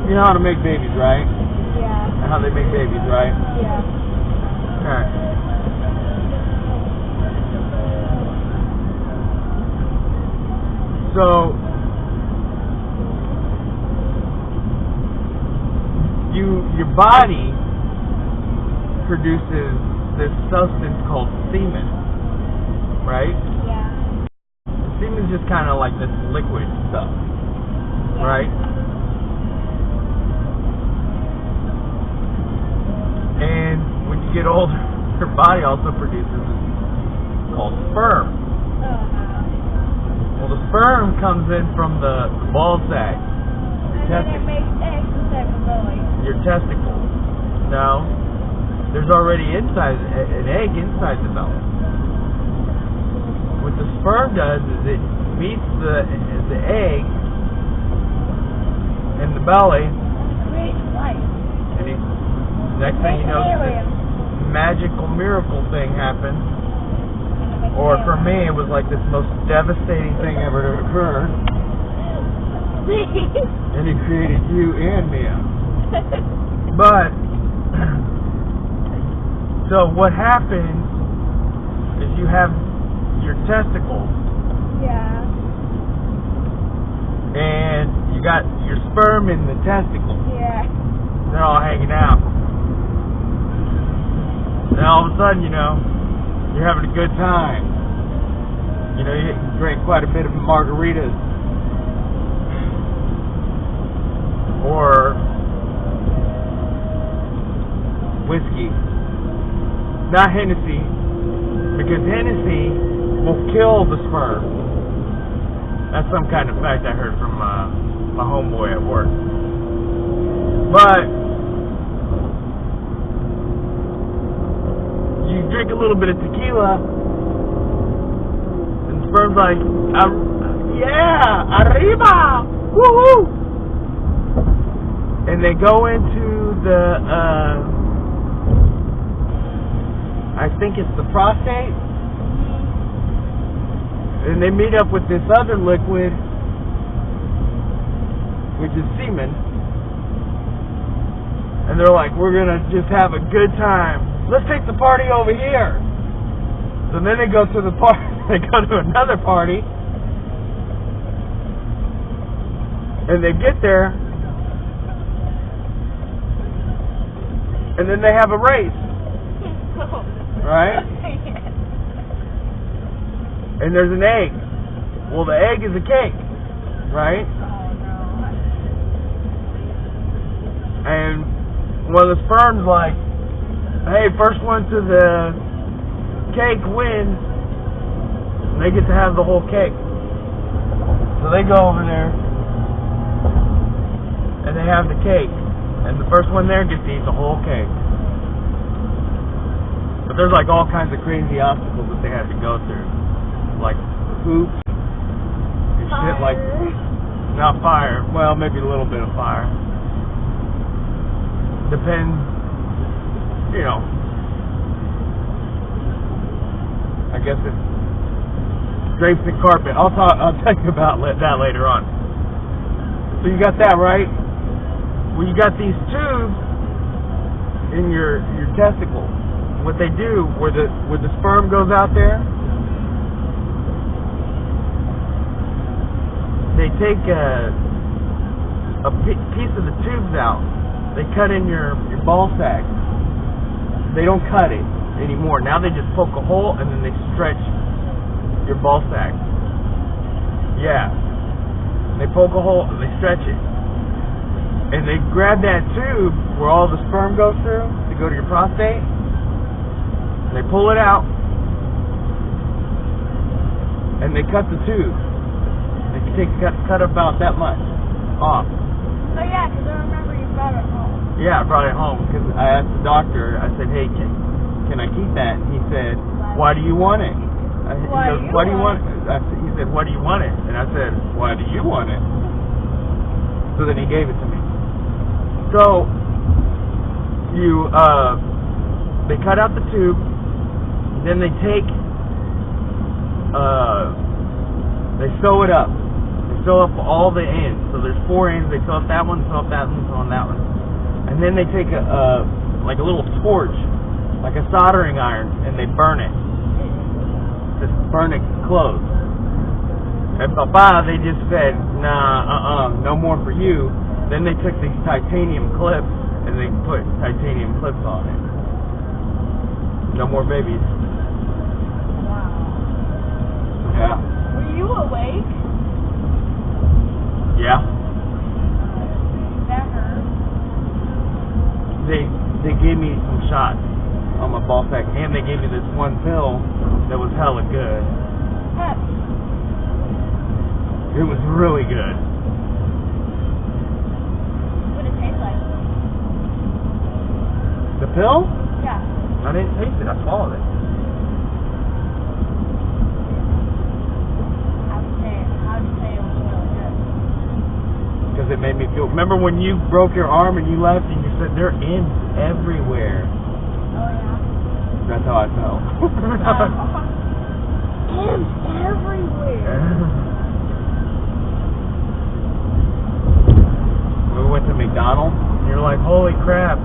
You know how to make babies, right? Yeah. And how they make babies, right? Yeah. Okay. So, your body produces this substance called semen, right? Yeah. Semen's just kind of like this liquid stuff, right? And when you get older, your body also produces this called sperm. Well, the sperm comes in from the ball sack. And then it makes eggs inside the belly. Your testicles. No. There's already an egg inside the belly. What the sperm does is it meets the egg in the belly. Creates life. And next thing you know, this magical miracle thing happens. Or for me, it was like this most devastating thing ever to occur. And he created you and me. But, so what happens is you have your testicles. Yeah. And you got your sperm in the testicles. Yeah. They're all hanging out. And all of a sudden, you're having a good time. You drink quite a bit of margaritas. Or whiskey. Not Hennessy. Because Hennessy will kill the sperm. That's some kind of fact I heard from my homeboy at work. But you drink a little bit of tequila, and the sperm's like, yeah, arriba, woohoo! And they go into the, I think it's the prostate, and they meet up with this other liquid, which is semen, and they're like, we're gonna just have a good time. Let's take the party over here. So then they go to the party. They go to another party, and they get there, and then they have a race, right? And there's an egg. Well, the egg is a cake, right? And one of the sperm's like, hey, first one to the cake wins, and they get to have the whole cake. So they go over there, and they have the cake, and the first one there gets to eat the whole cake. But there's like all kinds of crazy obstacles that they had to go through, like hoops and shit like, not fire, well, maybe a little bit of fire. Depends, I guess it's drapes and carpet. I'll tell you about that later on. So you got that, right? Well, you got these tubes in your testicles. What they do, where the sperm goes out there, they take a piece of the tubes out. They cut in your ball sack. They don't cut it anymore. Now they just poke a hole and then they stretch your ball sack. Yeah. They poke a hole and they stretch it. And they grab that tube where all the sperm goes through to go to your prostate. And they pull it out. And they cut the tube. They cut about that much off. Oh yeah, because I remember you brought it home. Yeah, I brought it home because I asked the doctor, I said, hey, can I keep that? And he said, why do you want it? He said, why do you want it? And I said, why do you want it? So then he gave it to me. So, they cut out the tube, then they take, they sew it up. They fill up all the ends. So there's 4 ends. They fill up that one, fill up that one, fill up that one. And then they take like a little torch, like a soldering iron, and they burn it. Just burn it close. And Papa, they just said, nah, no more for you. Then they took these titanium clips and they put titanium clips on it. No more babies. Wow. Yeah. Were you awake? Yeah. That hurt. They gave me some shots on my ball sack, and they gave me this one pill that was hella good. Pep. It was really good. What did it taste like? The pill? Yeah. I didn't taste it. I swallowed it. How did you say it was really good? Because it made me feel... Remember when you broke your arm and you left and you said, there are ends everywhere? Oh, yeah. That's how I felt. Ends everywhere. We went to McDonald's and you're like, holy crap.